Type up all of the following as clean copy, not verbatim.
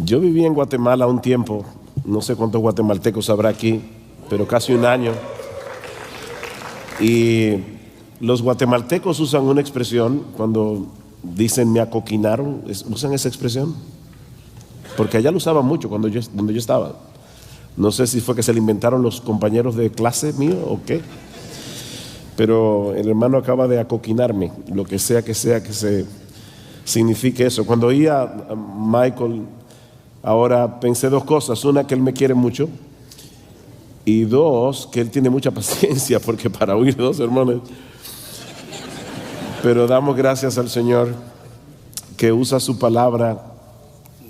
Yo viví en Guatemala un tiempo, no sé cuántos guatemaltecos habrá aquí, pero casi un año. Y los guatemaltecos usan una expresión cuando dicen me acoquinaron, usan esa expresión, porque allá lo usaban mucho donde yo estaba. No sé si fue que se le inventaron los compañeros de clase mío o qué, pero el hermano acaba de acoquinarme, lo que sea que se signifique eso. Cuando oí a Michael, ahora pensé dos cosas: una, que él me quiere mucho, y dos, que él tiene mucha paciencia, porque para oír dos sermones. Pero damos gracias al Señor que usa su palabra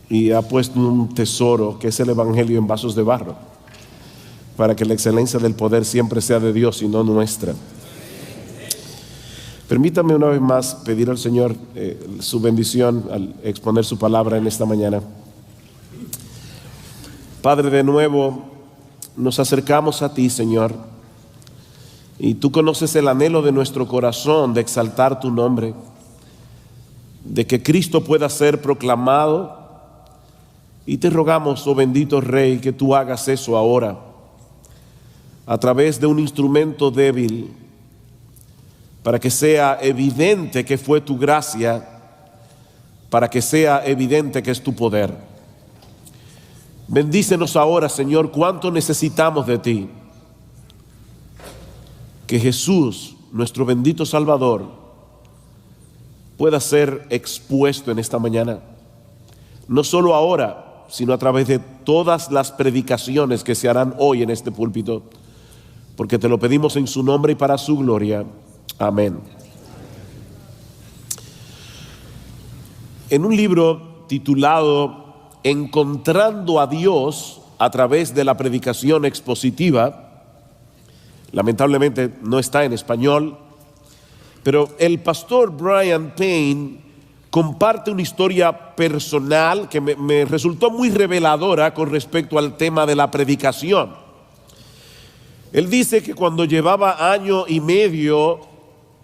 y ha puesto un tesoro que es el Evangelio en vasos de barro, para que la excelencia del poder siempre sea de Dios y no nuestra. Permítame una vez más pedir al Señor su bendición al exponer su palabra en esta mañana. Padre, de nuevo nos acercamos a ti, Señor, y tú conoces el anhelo de nuestro corazón de exaltar tu nombre, de que Cristo pueda ser proclamado, y te rogamos, oh bendito Rey, que tú hagas eso ahora a través de un instrumento débil, para que sea evidente que fue tu gracia, para que sea evidente que es tu poder. Bendícenos ahora, Señor, cuánto necesitamos de ti. Que Jesús, nuestro bendito Salvador, pueda ser expuesto en esta mañana, no solo ahora, sino a través de todas las predicaciones que se harán hoy en este púlpito, porque te lo pedimos en su nombre y para su gloria. Amén. En un libro titulado Encontrando a Dios a través de la predicación expositiva, lamentablemente no está en español, pero el pastor Brian Payne comparte una historia personal que me resultó muy reveladora con respecto al tema de la predicación. Él dice que cuando llevaba año y medio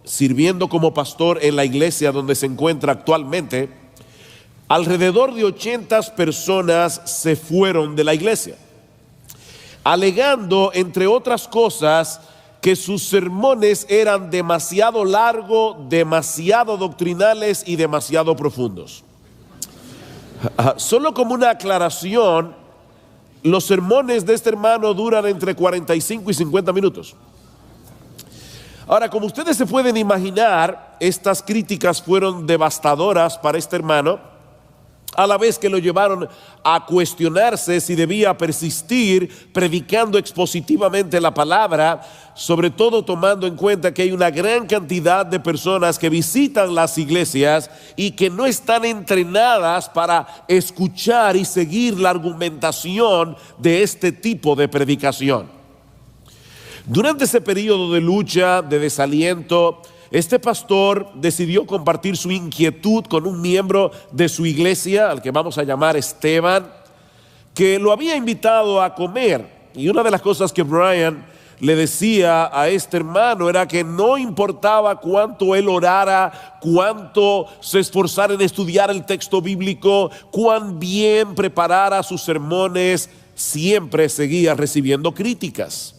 sirviendo como pastor en la iglesia donde se encuentra actualmente, alrededor de 80 personas se fueron de la iglesia, alegando, entre otras cosas, que sus sermones eran demasiado largos, demasiado doctrinales y demasiado profundos. Solo como una aclaración, los sermones de este hermano duran entre 45 y 50 minutos. Ahora, como ustedes se pueden imaginar, estas críticas fueron devastadoras para este hermano, a la vez que lo llevaron a cuestionarse si debía persistir predicando expositivamente la palabra, sobre todo tomando en cuenta que hay una gran cantidad de personas que visitan las iglesias y que no están entrenadas para escuchar y seguir la argumentación de este tipo de predicación. Durante ese periodo de lucha, de desaliento, este pastor decidió compartir su inquietud con un miembro de su iglesia, al que vamos a llamar Esteban, que lo había invitado a comer. Y una de las cosas que Brian le decía a este hermano era que no importaba cuánto él orara, cuánto se esforzara en estudiar el texto bíblico, cuán bien preparara sus sermones, siempre seguía recibiendo críticas.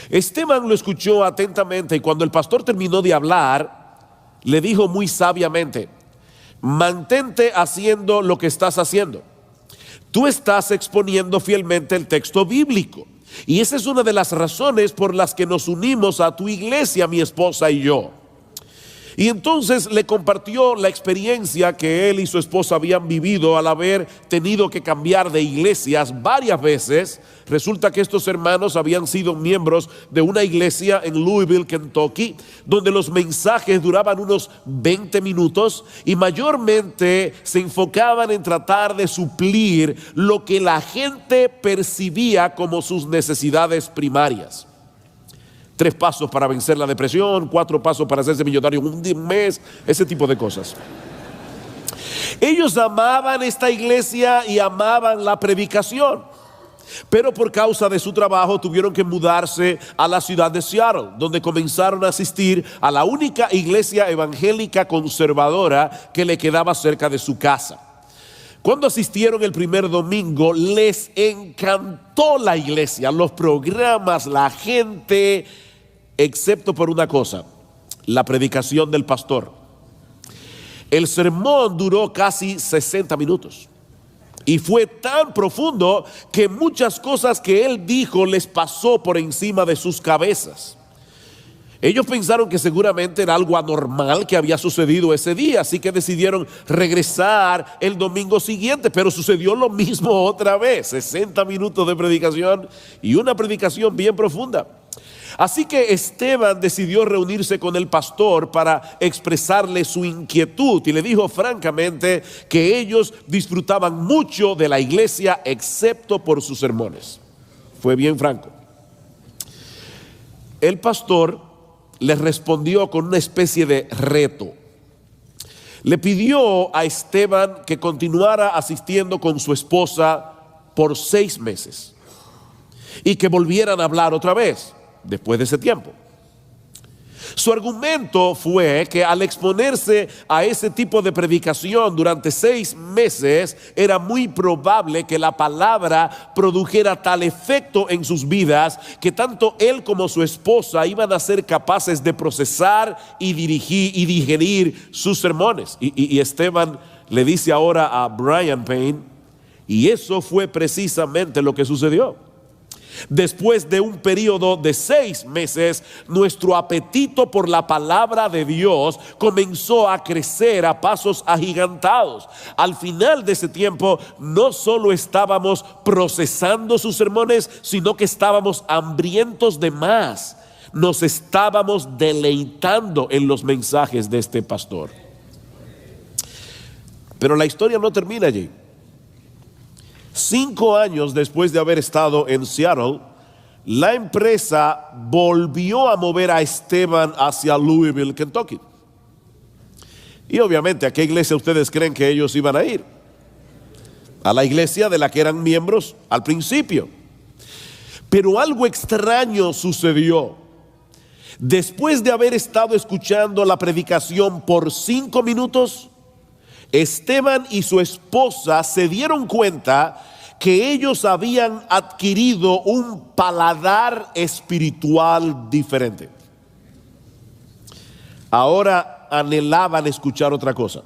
Esteban lo escuchó atentamente y cuando el pastor terminó de hablar, le dijo muy sabiamente: mantente haciendo lo que estás haciendo. Tú estás exponiendo fielmente el texto bíblico. Y esa es una de las razones por las que nos unimos a tu iglesia, mi esposa y yo. Y entonces le compartió la experiencia que él y su esposa habían vivido al haber tenido que cambiar de iglesias varias veces. Resulta que estos hermanos habían sido miembros de una iglesia en Louisville, Kentucky, donde los mensajes duraban unos 20 minutos y mayormente se enfocaban en tratar de suplir lo que la gente percibía como sus necesidades primarias. 3 pasos para vencer la depresión, 4 pasos para hacerse millonario en un mes, ese tipo de cosas. Ellos amaban esta iglesia y amaban la predicación, pero por causa de su trabajo tuvieron que mudarse a la ciudad de Seattle, donde comenzaron a asistir a la única iglesia evangélica conservadora que le quedaba cerca de su casa. Cuando asistieron el primer domingo, les encantó la iglesia, los programas, la gente, excepto por una cosa: la predicación del pastor. El sermón duró casi 60 minutos y fue tan profundo que muchas cosas que él dijo les pasó por encima de sus cabezas. Ellos pensaron que seguramente era algo anormal que había sucedido ese día, así que decidieron regresar el domingo siguiente, pero sucedió lo mismo otra vez: 60 minutos de predicación, y una predicación bien profunda. Así que Esteban decidió reunirse con el pastor para expresarle su inquietud, y le dijo francamente que ellos disfrutaban mucho de la iglesia excepto por sus sermones. Fue bien franco. El pastor les respondió con una especie de reto. Le pidió a Esteban que continuara asistiendo con su esposa por 6 meses y que volvieran a hablar otra vez después de ese tiempo. Su argumento fue que al exponerse a ese tipo de predicación durante 6 meses, era muy probable que la palabra produjera tal efecto en sus vidas que tanto él como su esposa iban a ser capaces de procesar y digerir sus sermones. Y Esteban le dice ahora a Brian Payne, y eso fue precisamente lo que sucedió. Después de un periodo de 6 meses, nuestro apetito por la palabra de Dios comenzó a crecer a pasos agigantados. Al final de ese tiempo, no solo estábamos procesando sus sermones, sino que estábamos hambrientos de más. Nos estábamos deleitando en los mensajes de este pastor. Pero la historia no termina allí. 5 años después de haber estado en Seattle, la empresa volvió a mover a Esteban hacia Louisville, Kentucky. Y obviamente, ¿a qué iglesia ustedes creen que ellos iban a ir? A la iglesia de la que eran miembros al principio. Pero algo extraño sucedió. Después de haber estado escuchando la predicación por 5 minutos, Esteban y su esposa se dieron cuenta que ellos habían adquirido un paladar espiritual diferente. Ahora anhelaban escuchar otra cosa.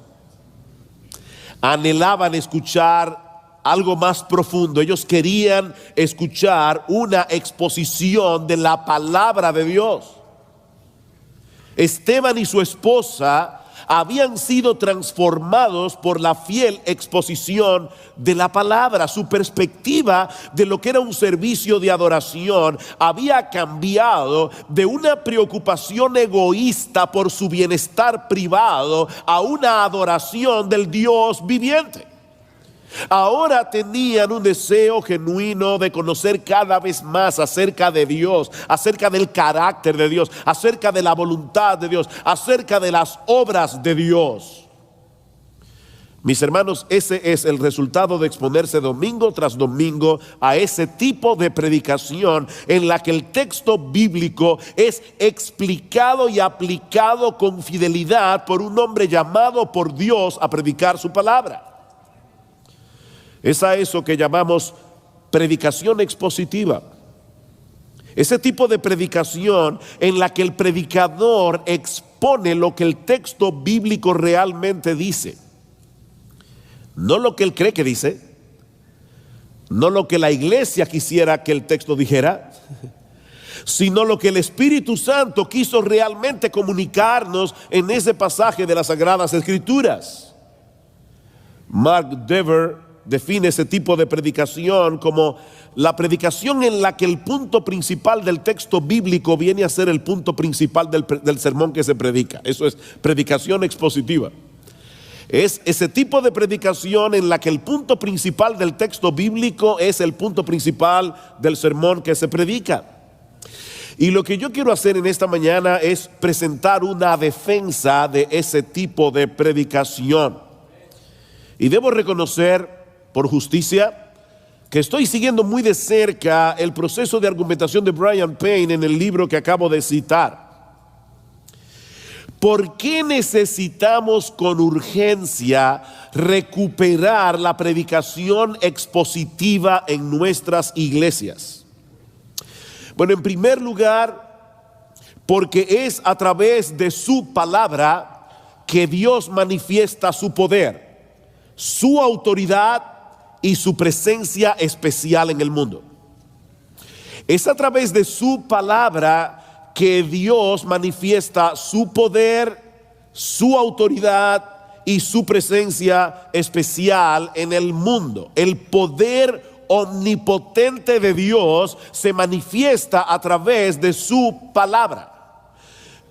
Anhelaban escuchar algo más profundo. Ellos querían escuchar una exposición de la palabra de Dios. Esteban y su esposa habían sido transformados por la fiel exposición de la palabra. Su perspectiva de lo que era un servicio de adoración había cambiado de una preocupación egoísta por su bienestar privado a una adoración del Dios viviente. Ahora tenían un deseo genuino de conocer cada vez más acerca de Dios, acerca del carácter de Dios, acerca de la voluntad de Dios, acerca de las obras de Dios. Mis hermanos, ese es el resultado de exponerse domingo tras domingo a ese tipo de predicación en la que el texto bíblico es explicado y aplicado con fidelidad por un hombre llamado por Dios a predicar su palabra. Es a eso que llamamos predicación expositiva. Ese tipo de predicación en la que el predicador expone lo que el texto bíblico realmente dice. No lo que él cree que dice, no lo que la iglesia quisiera que el texto dijera, sino lo que el Espíritu Santo quiso realmente comunicarnos en ese pasaje de las Sagradas Escrituras. Mark Dever define ese tipo de predicación como la predicación en la que el punto principal del texto bíblico viene a ser el punto principal del sermón que se predica. Eso es predicación expositiva. Es ese tipo de predicación en la que el punto principal del texto bíblico es el punto principal del sermón que se predica. Y lo que yo quiero hacer en esta mañana es presentar una defensa de ese tipo de predicación. Y debo reconocer, por justicia, que estoy siguiendo muy de cerca el proceso de argumentación de Brian Payne en el libro que acabo de citar. ¿Por qué necesitamos con urgencia recuperar la predicación expositiva en nuestras iglesias? Bueno, en primer lugar, porque es a través de su palabra que Dios manifiesta su poder, su autoridad y su presencia especial en el mundo. Es a través de su palabra que Dios manifiesta su poder, su autoridad y su presencia especial en el mundo. El poder omnipotente de Dios se manifiesta a través de su palabra.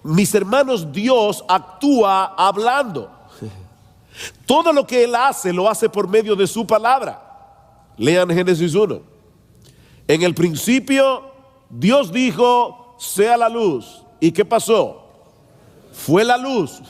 Mis hermanos, Dios actúa hablando. Todo lo que Él hace, lo hace por medio de su palabra. Lean Génesis 1. En el principio, Dios dijo: sea la luz. ¿Y qué pasó? Fue la luz.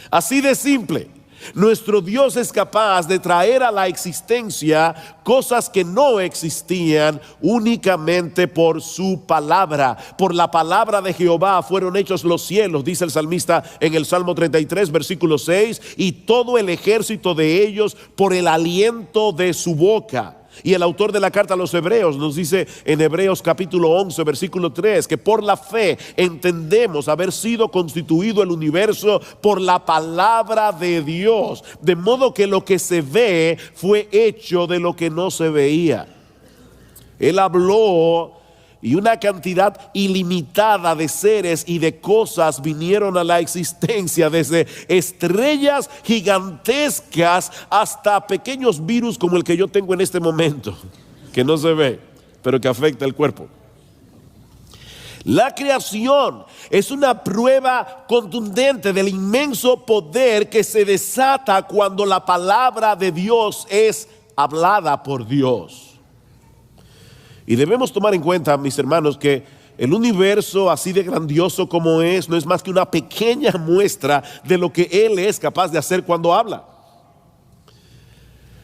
Así de simple. Nuestro Dios es capaz de traer a la existencia cosas que no existían únicamente por su palabra. Por la palabra de Jehová fueron hechos los cielos, dice el salmista en el Salmo 33, versículo 6, y todo el ejército de ellos por el aliento de su boca. Y el autor de la carta a los Hebreos nos dice en Hebreos capítulo 11 versículo 3 que por la fe entendemos haber sido constituido el universo por la palabra de Dios, de modo que lo que se ve fue hecho de lo que no se veía. Él habló y una cantidad ilimitada de seres y de cosas vinieron a la existencia, desde estrellas gigantescas hasta pequeños virus como el que yo tengo en este momento, que no se ve, pero que afecta el cuerpo. La creación es una prueba contundente del inmenso poder que se desata cuando la palabra de Dios es hablada por Dios. Y debemos tomar en cuenta, mis hermanos, que el universo así de grandioso como es, no es más que una pequeña muestra de lo que Él es capaz de hacer cuando habla.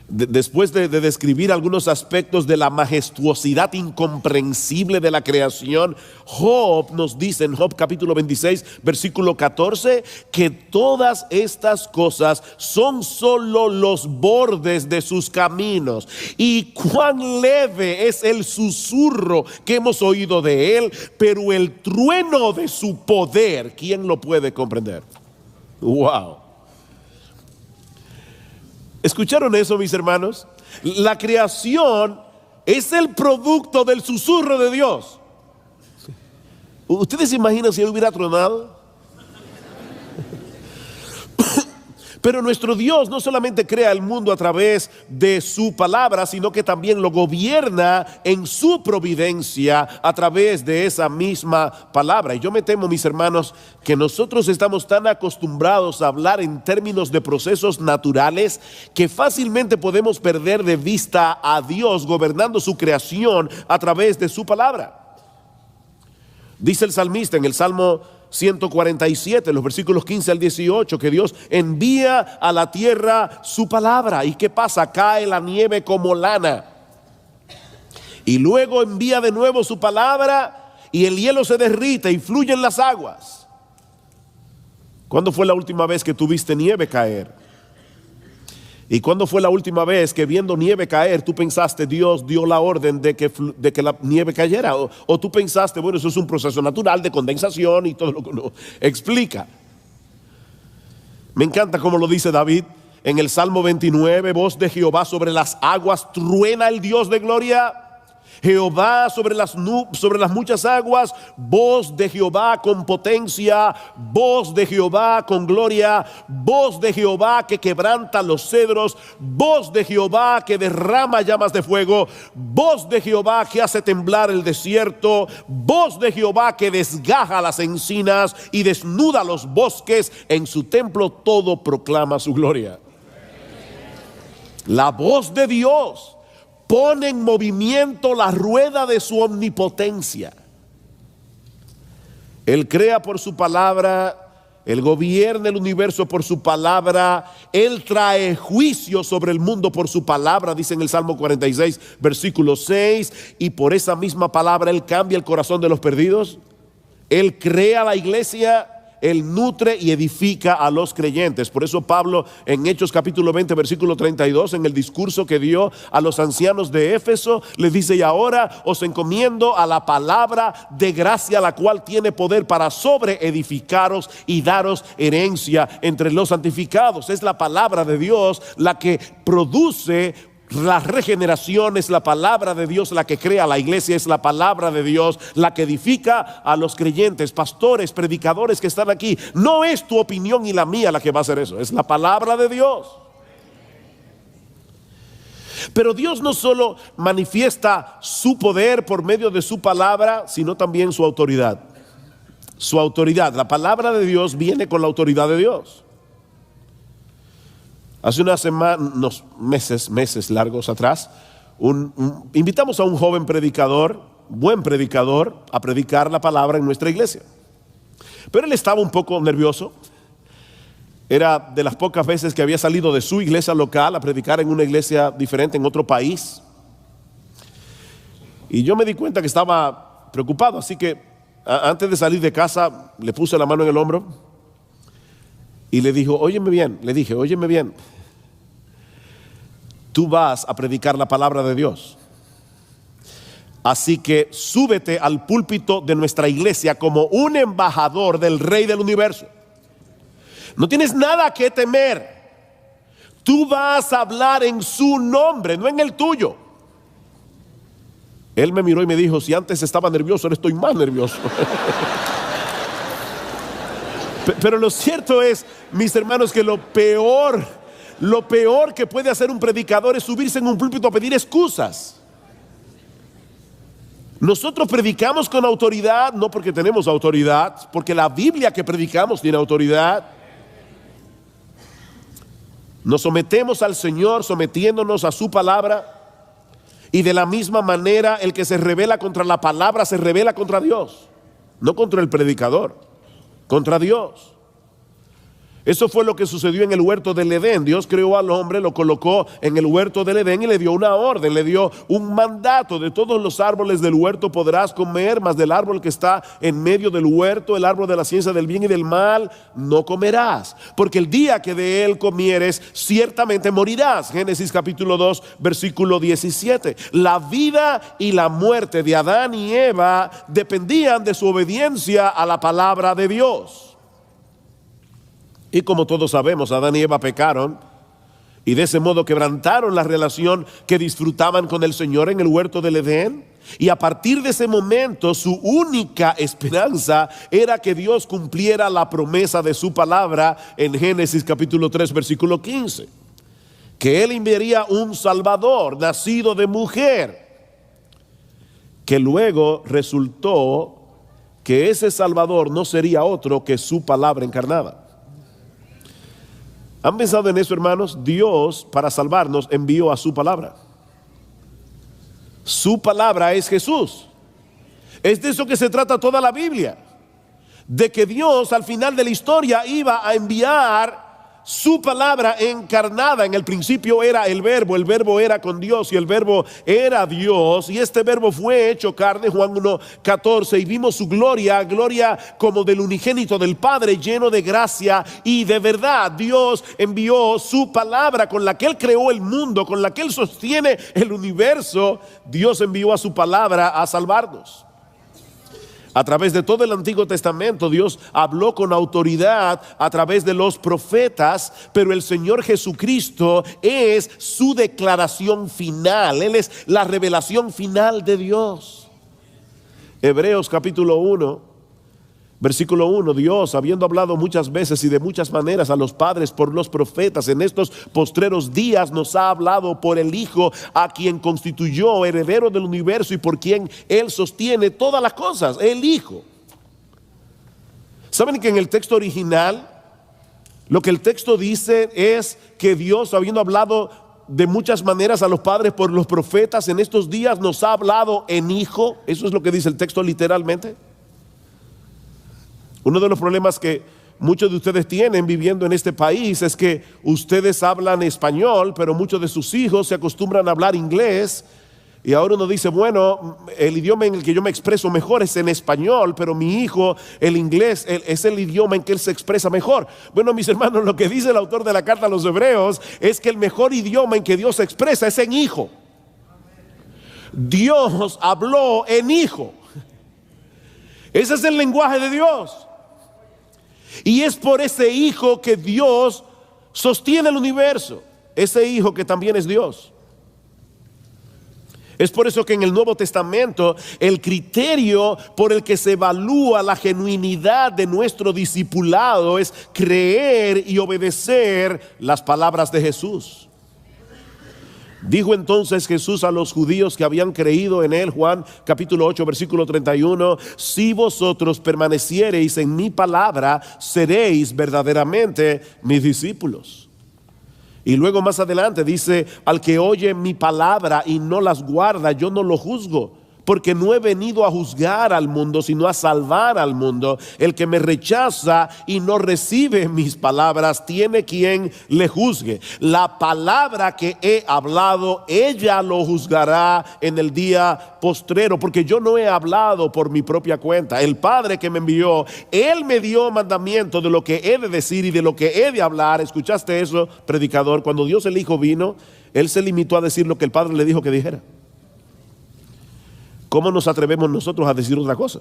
Después de describir algunos aspectos de la majestuosidad incomprensible de la creación, Job nos dice en Job capítulo 26 versículo 14 que todas estas cosas son solo los bordes de sus caminos, y cuán leve es el susurro que hemos oído de él, pero el trueno de su poder, ¿quién lo puede comprender? Wow. ¿Escucharon eso, mis hermanos? La creación es el producto del susurro de Dios. ¿Ustedes se imaginan si él hubiera tronado? Pero nuestro Dios no solamente crea el mundo a través de su palabra, sino que también lo gobierna en su providencia a través de esa misma palabra. Y yo me temo, mis hermanos, que nosotros estamos tan acostumbrados a hablar en términos de procesos naturales que fácilmente podemos perder de vista a Dios gobernando su creación a través de su palabra. Dice el salmista en el Salmo 147, los versículos 15 al 18, que Dios envía a la tierra su palabra. ¿Y qué pasa? Cae la nieve como lana. Y luego envía de nuevo su palabra y el hielo se derrite y fluyen las aguas. ¿Cuándo fue la última vez que tuviste nieve caer? ¿Y cuándo fue la última vez que viendo nieve caer tú pensaste Dios dio la orden de que la nieve cayera? O tú pensaste, bueno, eso es un proceso natural de condensación y todo lo que uno explica. Me encanta como lo dice David en el Salmo 29, voz de Jehová sobre las aguas, truena el Dios de gloria. Jehová sobre las muchas aguas, voz de Jehová con potencia, voz de Jehová con gloria, voz de Jehová que quebranta los cedros, voz de Jehová que derrama llamas de fuego, voz de Jehová que hace temblar el desierto, voz de Jehová que desgaja las encinas y desnuda los bosques, en su templo todo proclama su gloria. La voz de Dios pone en movimiento la rueda de su omnipotencia. Él crea por su palabra, Él gobierna el universo por su palabra, Él trae juicio sobre el mundo por su palabra, dice en el Salmo 46, versículo 6, y por esa misma palabra Él cambia el corazón de los perdidos. Él crea la iglesia, Él nutre y edifica a los creyentes. Por eso Pablo en Hechos capítulo 20 versículo 32, en el discurso que dio a los ancianos de Éfeso, les dice: y ahora os encomiendo a la palabra de gracia, la cual tiene poder para sobreedificaros y daros herencia entre los santificados. Es la palabra de Dios la que produce la regeneración, es la palabra de Dios la que crea la iglesia, es la palabra de Dios la que edifica a los creyentes. Pastores, predicadores que están aquí, no es tu opinión y la mía la que va a hacer eso, es la palabra de Dios. Pero Dios no solo manifiesta su poder por medio de su palabra, sino también su autoridad. Su autoridad, la palabra de Dios viene con la autoridad de Dios. Hace unos meses largos atrás, invitamos a un joven predicador, buen predicador, a predicar la palabra en nuestra iglesia. Pero él estaba un poco nervioso. Era de las pocas veces que había salido de su iglesia local a predicar en una iglesia diferente en otro país. Y yo me di cuenta que estaba preocupado, así que antes de salir de casa le puse la mano en el hombro y le dije: óyeme bien, tú vas a predicar la palabra de Dios, así que súbete al púlpito de nuestra iglesia como un embajador del Rey del universo. No tienes nada que temer. Tú vas a hablar en su nombre, no en el tuyo. Él me miró y me dijo: si antes estaba nervioso, ahora estoy más nervioso. Pero lo cierto es, mis hermanos, que lo peor que puede hacer un predicador es subirse en un púlpito a pedir excusas. Nosotros predicamos con autoridad, no porque tenemos autoridad, porque la Biblia que predicamos tiene autoridad. Nos sometemos al Señor sometiéndonos a su palabra, y de la misma manera el que se rebela contra la palabra se rebela contra Dios, no contra el predicador, contra Dios. Eso fue lo que sucedió en el huerto del Edén. Dios creó al hombre, lo colocó en el huerto del Edén y le dio una orden, le dio un mandato: de todos los árboles del huerto podrás comer, mas del árbol que está en medio del huerto, el árbol de la ciencia del bien y del mal, no comerás, porque el día que de él comieres, ciertamente morirás. Génesis capítulo 2, versículo 17. La vida y la muerte de Adán y Eva dependían de su obediencia a la palabra de Dios. Y como todos sabemos, Adán y Eva pecaron y de ese modo quebrantaron la relación que disfrutaban con el Señor en el huerto del Edén. Y a partir de ese momento, su única esperanza era que Dios cumpliera la promesa de su palabra en Génesis capítulo 3, versículo 15. Que Él enviaría un Salvador nacido de mujer, que luego resultó que ese Salvador no sería otro que su palabra encarnada. ¿Han pensado en eso, hermanos? Dios, para salvarnos, envió a su palabra. Su palabra es Jesús. Es de eso que se trata toda la Biblia, de que Dios al final de la historia iba a enviar su palabra encarnada. En el principio era el verbo era con Dios y el verbo era Dios, y este verbo fue hecho carne, Juan 1:14, y vimos su gloria como del unigénito del Padre, lleno de gracia y de verdad. Dios envió su palabra con la que Él creó el mundo, con la que Él sostiene el universo. Dios envió a su palabra a salvarnos. A través de todo el Antiguo Testamento, Dios habló con autoridad a través de los profetas, pero el Señor Jesucristo es su declaración final. Él es la revelación final de Dios. Hebreos capítulo 1, versículo 1: Dios, habiendo hablado muchas veces y de muchas maneras a los padres por los profetas, en estos postreros días nos ha hablado por el Hijo, a quien constituyó heredero del universo y por quien Él sostiene todas las cosas, el Hijo. ¿Saben que en el texto original, lo que el texto dice es que Dios, habiendo hablado de muchas maneras a los padres por los profetas, en estos días nos ha hablado en Hijo? Eso es lo que dice el texto literalmente. Uno de los problemas que muchos de ustedes tienen viviendo en este país es que ustedes hablan español, pero muchos de sus hijos se acostumbran a hablar inglés, Y ahora uno dice, bueno, el idioma en el que yo me expreso mejor es en español, pero mi hijo, el inglés, es el idioma en que él se expresa mejor. Bueno, mis hermanos, lo que dice el autor de la carta a los Hebreos es que el mejor idioma en que Dios se expresa es en hijo. Dios habló en hijo. Ese es el lenguaje de Dios. Y es por ese hijo que Dios sostiene el universo. Ese hijo que también es Dios. Es por eso que en el Nuevo Testamento el criterio por el que se evalúa la genuinidad de nuestro discipulado es creer y obedecer las palabras de Jesús. Dijo entonces Jesús a los judíos que habían creído en él, Juan capítulo 8 versículo 31, si vosotros permaneciereis en mi palabra, seréis verdaderamente mis discípulos. Y luego más adelante dice, al que oye mi palabra y no las guarda, yo no lo juzgo, porque no he venido a juzgar al mundo, sino a salvar al mundo. El que me rechaza y no recibe mis palabras, tiene quien le juzgue. La palabra que he hablado, ella lo juzgará en el día postrero, porque yo no he hablado por mi propia cuenta. El Padre que me envió, Él me dio mandamiento de lo que he de decir y de lo que he de hablar. ¿Escuchaste eso, predicador? Cuando Dios el Hijo vino, Él se limitó a decir lo que el Padre le dijo que dijera. ¿Cómo nos atrevemos nosotros a decir otra cosa?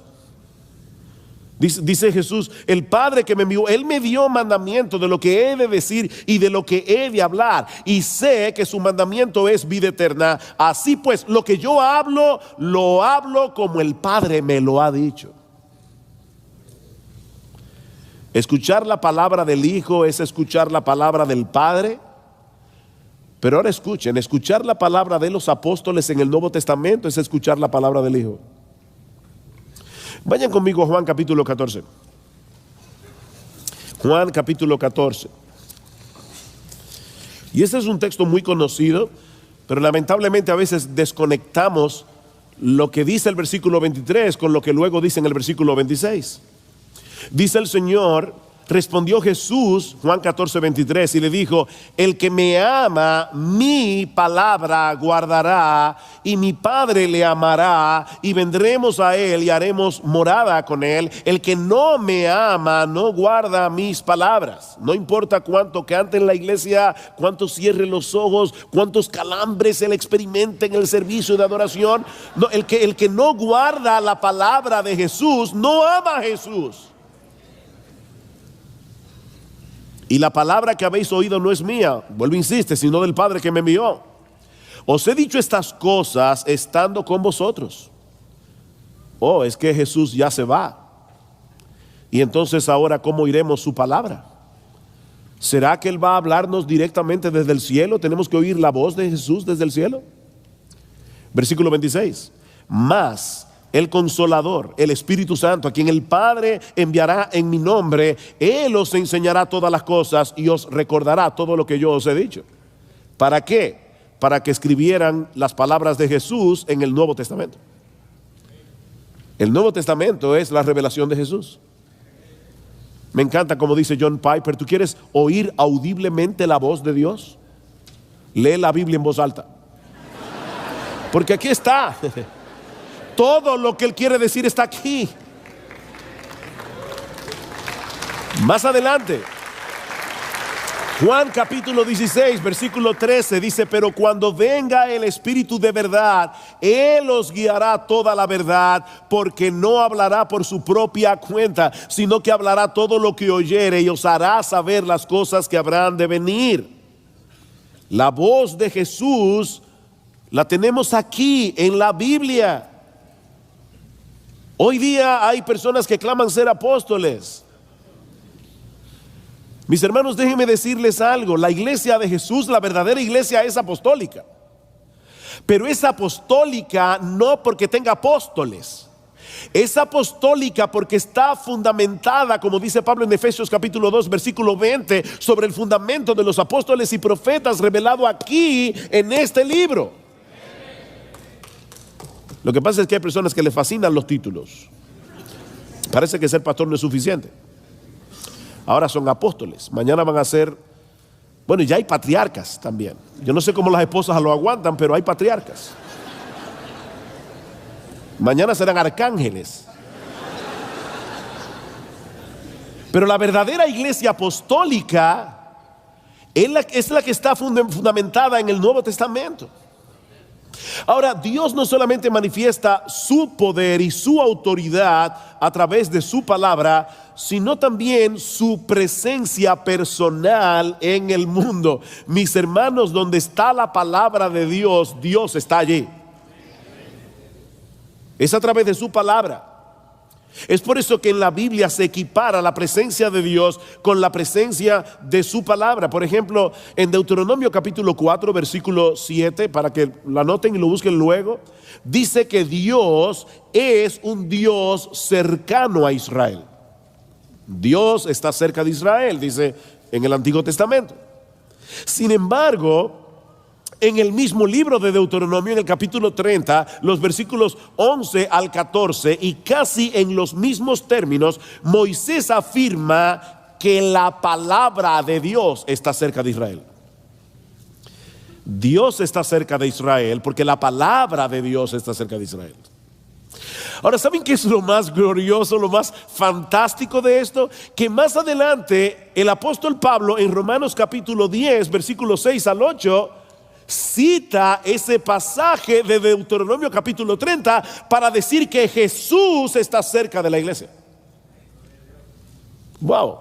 Dice Jesús, el Padre que me envió, Él me dio mandamiento de lo que he de decir y de lo que he de hablar. Y sé que su mandamiento es vida eterna. Así pues, lo que yo hablo, lo hablo como el Padre me lo ha dicho. Escuchar la palabra del Hijo es escuchar la palabra del Padre. Pero ahora escuchen, escuchar la palabra de los apóstoles en el Nuevo Testamento es escuchar la palabra del Hijo. Vayan conmigo a Juan capítulo 14. Juan capítulo 14. Y este es un texto muy conocido, pero lamentablemente a veces desconectamos lo que dice el versículo 23 con lo que luego dice en el versículo 26. Dice el Señor, respondió Jesús, Juan 14, 23, y le dijo, el que me ama, mi palabra guardará, y mi Padre le amará, y vendremos a él y haremos morada con él. El que no me ama, no guarda mis palabras. No importa cuánto cante en la iglesia, cuánto cierre los ojos, cuántos calambres él experimente en el servicio de adoración. No, el que no guarda la palabra de Jesús, no ama a Jesús. Y la palabra que habéis oído no es mía, vuelvo, insiste, sino del Padre que me envió. Os he dicho estas cosas estando con vosotros. Oh, es que Jesús ya se va. Y entonces ahora, ¿cómo iremos su palabra? ¿Será que Él va a hablarnos directamente desde el cielo? ¿Tenemos que oír la voz de Jesús desde el cielo? Versículo 26. Mas el Consolador, el Espíritu Santo, a quien el Padre enviará en mi nombre, Él os enseñará todas las cosas y os recordará todo lo que yo os he dicho. ¿Para qué? Para que escribieran las palabras de Jesús en el Nuevo Testamento. El Nuevo Testamento es la revelación de Jesús. Me encanta como dice John Piper, ¿tú quieres oír audiblemente la voz de Dios? Lee la Biblia en voz alta. Porque aquí está. Todo lo que Él quiere decir está aquí. Más adelante, Juan capítulo 16, versículo 13 dice, pero cuando venga el Espíritu de verdad, Él os guiará toda la verdad, porque no hablará por su propia cuenta, sino que hablará todo lo que oyere y os hará saber las cosas que habrán de venir. La voz de Jesús la tenemos aquí en la Biblia. Hoy día hay personas que claman ser apóstoles. Mis hermanos, déjenme decirles algo. La iglesia de Jesús, la verdadera iglesia, es apostólica. Pero es apostólica no porque tenga apóstoles. Es apostólica porque está fundamentada, como dice Pablo en Efesios capítulo 2, versículo 20, sobre el fundamento de los apóstoles y profetas revelado aquí en este libro. Lo que pasa es que hay personas que les fascinan los títulos. Parece que ser pastor no es suficiente. Ahora son apóstoles. Mañana van a ser, bueno, ya hay patriarcas también. Yo no sé cómo las esposas lo aguantan, pero hay patriarcas. Mañana serán arcángeles. Pero la verdadera iglesia apostólica es la que está fundamentada en el Nuevo Testamento. Ahora, Dios no solamente manifiesta su poder y su autoridad a través de su palabra, sino también su presencia personal en el mundo. Mis hermanos, donde está la palabra de Dios, Dios está allí. Es a través de su palabra. Es por eso que en la Biblia se equipara la presencia de Dios con la presencia de su palabra. Por ejemplo, en Deuteronomio capítulo 4, versículo 7, para que lo anoten y lo busquen luego, dice que Dios es un Dios cercano a Israel. Dios está cerca de Israel, dice en el Antiguo Testamento. Sin embargo, en el mismo libro de Deuteronomio, en el capítulo 30, los versículos 11 al 14, y casi en los mismos términos, Moisés afirma que la palabra de Dios está cerca de Israel. Dios está cerca de Israel porque la palabra de Dios está cerca de Israel. Ahora, ¿saben qué es lo más glorioso, lo más fantástico de esto? Que más adelante el apóstol Pablo en Romanos capítulo 10, versículos 6 al 8, cita ese pasaje de Deuteronomio capítulo 30 para decir que Jesús está cerca de la iglesia. Wow.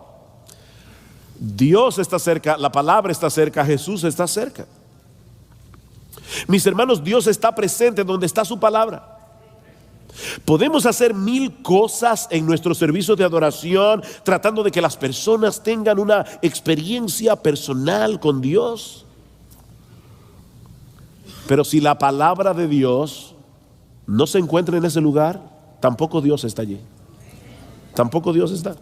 Dios está cerca, la palabra está cerca, Jesús está cerca. Mis hermanos, Dios está presente donde está su palabra. Podemos hacer mil cosas en nuestro servicio de adoración tratando de que las personas tengan una experiencia personal con Dios. Pero si la palabra de Dios no se encuentra en ese lugar, tampoco Dios está allí. Tampoco Dios está.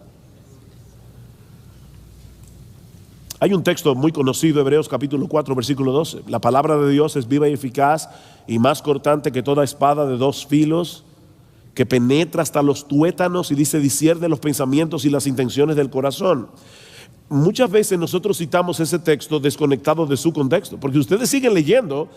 Hay un texto muy conocido, Hebreos capítulo 4, versículo 12. La palabra de Dios es viva y eficaz y más cortante que toda espada de dos filos, que penetra hasta los tuétanos y dice discierne los pensamientos y las intenciones del corazón. Muchas veces nosotros citamos ese texto desconectado de su contexto, porque ustedes siguen leyendo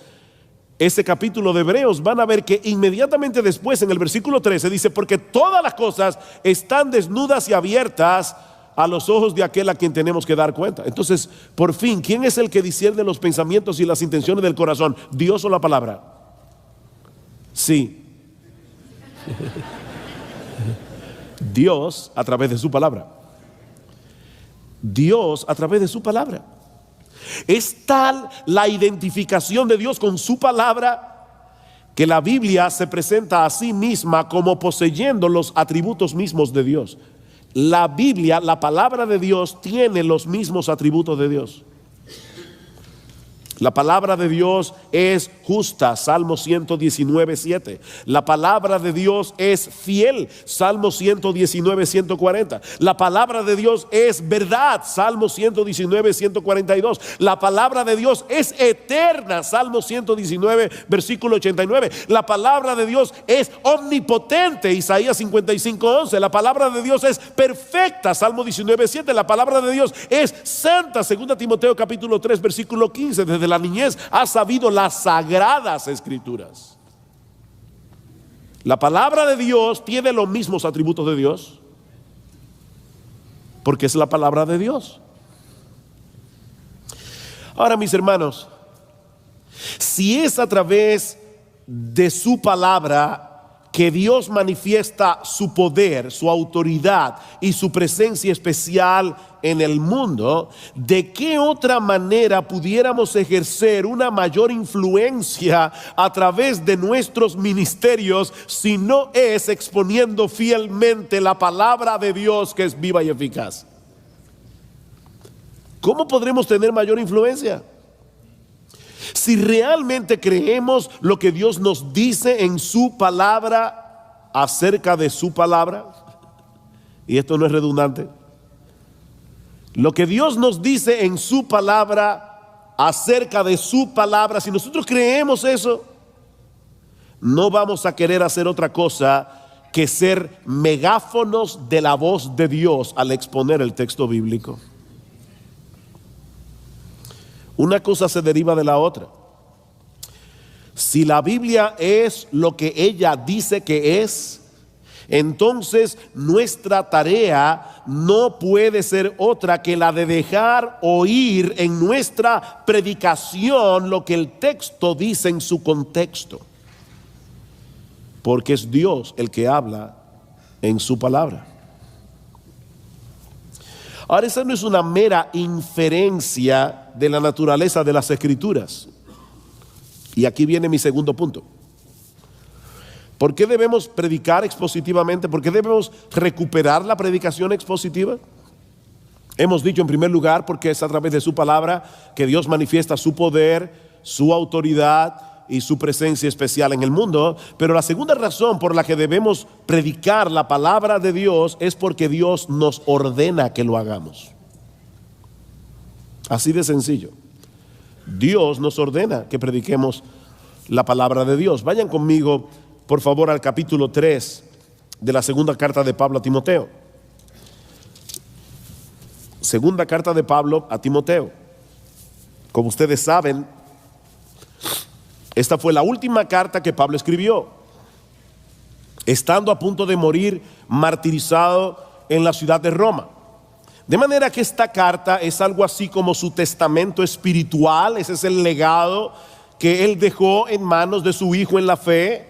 ese capítulo de Hebreos, van a ver que inmediatamente después en el versículo 13 dice, porque todas las cosas están desnudas y abiertas a los ojos de aquel a quien tenemos que dar cuenta. Entonces, por fin, ¿quién es el que discierne los pensamientos y las intenciones del corazón? ¿Dios o la palabra? Sí. Dios a través de su palabra. Dios a través de su palabra. Es tal la identificación de Dios con su palabra que la Biblia se presenta a sí misma como poseyendo los atributos mismos de Dios. La Biblia, la palabra de Dios, tiene los mismos atributos de Dios. La palabra de Dios es justa, Salmo 119, 7. La palabra de Dios es fiel, Salmo 119, 140. La palabra de Dios es verdad, Salmo 119, 142. La palabra de Dios es eterna, Salmo 119, versículo 89. La palabra de Dios es omnipotente, Isaías 55, 11. La palabra de Dios es perfecta, Salmo 19, 7. La palabra de Dios es santa, 2 Timoteo capítulo 3, versículo 15. Desde la niñez has sabido las sagradas escrituras. La palabra de Dios tiene los mismos atributos de Dios porque es la palabra de Dios. Ahora, mis hermanos, si es a través de su palabra que Dios manifiesta su poder, su autoridad y su presencia especial en el mundo, ¿de qué otra manera pudiéramos ejercer una mayor influencia a través de nuestros ministerios si no es exponiendo fielmente la palabra de Dios que es viva y eficaz? ¿Cómo podremos tener mayor influencia? Si realmente creemos lo que Dios nos dice en su palabra acerca de su palabra, y esto no es redundante, lo que Dios nos dice en su palabra acerca de su palabra, si nosotros creemos eso, no vamos a querer hacer otra cosa que ser megáfonos de la voz de Dios al exponer el texto bíblico. Una cosa se deriva de la otra. Si la Biblia es lo que ella dice que es, entonces nuestra tarea no puede ser otra que la de dejar oír en nuestra predicación lo que el texto dice en su contexto, porque es Dios el que habla en su palabra. Ahora, esa no es una mera inferencia de la naturaleza de las Escrituras. Y aquí viene mi segundo punto. ¿Por qué debemos predicar expositivamente? ¿Por qué debemos recuperar la predicación expositiva? Hemos dicho en primer lugar porque es a través de su palabra que Dios manifiesta su poder, su autoridad y su presencia especial en el mundo. Pero la segunda razón por la que debemos predicar la palabra de Dios es porque Dios nos ordena que lo hagamos. Así de sencillo. Dios nos ordena que prediquemos la palabra de Dios. Vayan conmigo, por favor, al capítulo 3 de la segunda carta de Pablo a Timoteo. Segunda carta de Pablo a Timoteo. Como ustedes saben, esta fue la última carta que Pablo escribió, estando a punto de morir martirizado en la ciudad de Roma. De manera que esta carta es algo así como su testamento espiritual. Ese es el legado que él dejó en manos de su hijo en la fe,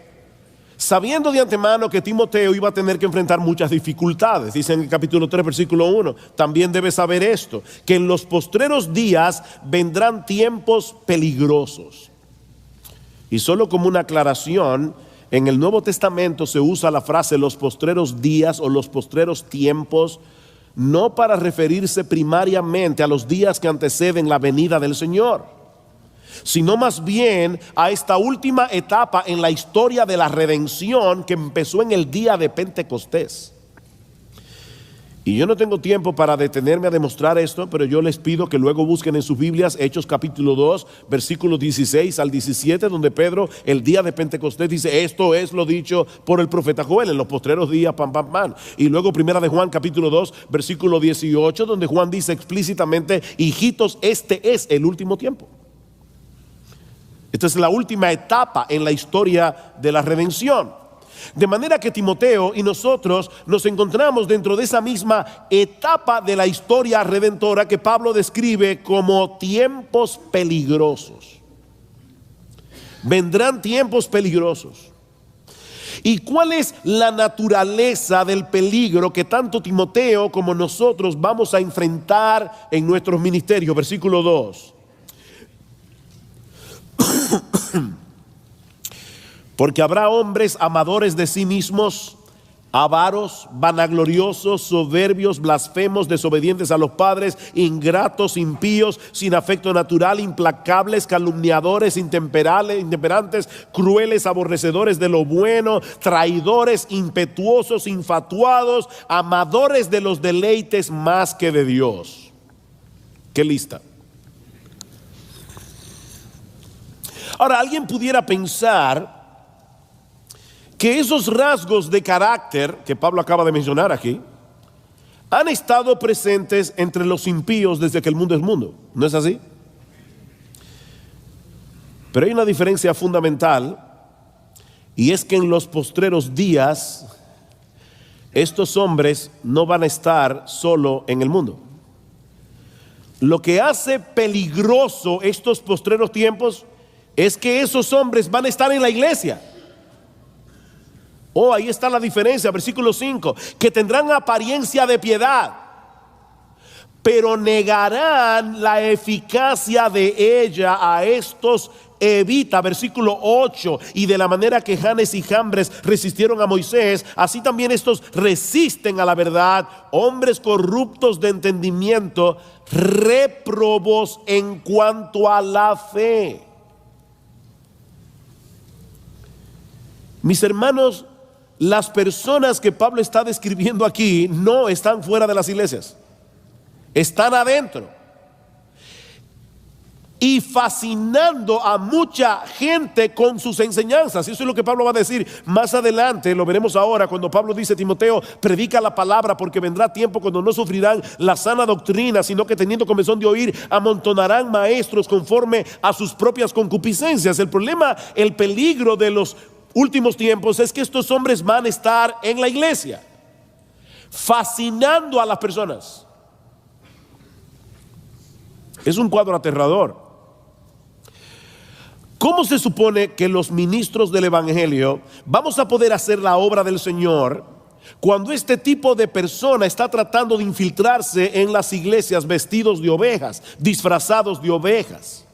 sabiendo de antemano que Timoteo iba a tener que enfrentar muchas dificultades. Dice en el capítulo 3, versículo 1, también debes saber esto, que en los postreros días vendrán tiempos peligrosos. Y solo como una aclaración, en el Nuevo Testamento se usa la frase los postreros días o los postreros tiempos, no para referirse primariamente a los días que anteceden la venida del Señor, sino más bien a esta última etapa en la historia de la redención que empezó en el día de Pentecostés. Y yo no tengo tiempo para detenerme a demostrar esto, pero yo les pido que luego busquen en sus Biblias Hechos capítulo 2, versículos 16 al 17, donde Pedro el día de Pentecostés dice, esto es lo dicho por el profeta Joel en los postreros días, pam, pam, pam. Y luego primera de Juan capítulo 2, versículo 18, donde Juan dice explícitamente, hijitos, este es el último tiempo. Esta es la última etapa en la historia de la redención. De manera que Timoteo y nosotros nos encontramos dentro de esa misma etapa de la historia redentora que Pablo describe como tiempos peligrosos. Vendrán tiempos peligrosos. ¿Y cuál es la naturaleza del peligro que tanto Timoteo como nosotros vamos a enfrentar en nuestros ministerios? Versículo 2. Porque habrá hombres amadores de sí mismos, avaros, vanagloriosos, soberbios, blasfemos, desobedientes a los padres, ingratos, impíos, sin afecto natural, implacables, calumniadores, intemperantes, crueles, aborrecedores de lo bueno, traidores, impetuosos, infatuados, amadores de los deleites más que de Dios. ¿Qué lista? Ahora, alguien pudiera pensar que esos rasgos de carácter que Pablo acaba de mencionar aquí han estado presentes entre los impíos desde que el mundo es mundo. ¿No es así? Pero hay una diferencia fundamental, y es que en los postreros días estos hombres no van a estar solo en el mundo. Lo que hace peligroso estos postreros tiempos es que esos hombres van a estar en la iglesia. Oh, ahí está la diferencia, versículo 5, que tendrán apariencia de piedad, pero negarán la eficacia de ella. A estos evita, versículo 8, y de la manera que Janes y Jambres resistieron a Moisés, así también estos resisten a la verdad, hombres corruptos de entendimiento, réprobos en cuanto a la fe. Mis hermanos, las personas que Pablo está describiendo aquí no están fuera de las iglesias, están adentro. y fascinando a mucha gente con sus enseñanzas. Y eso es lo que Pablo va a decir más adelante. Lo veremos ahora cuando Pablo dice: Timoteo, predica la palabra, porque vendrá tiempo cuando no sufrirán la sana doctrina, sino que teniendo comezón de oír, amontonarán maestros conforme a sus propias concupiscencias. El problema, el peligro de los últimos tiempos es que estos hombres van a estar en la iglesia fascinando a las personas. Es un cuadro aterrador. ¿Cómo se supone que los ministros del evangelio vamos a poder hacer la obra del Señor cuando este tipo de persona está tratando de infiltrarse en las iglesias vestidos de ovejas, disfrazados de ovejas?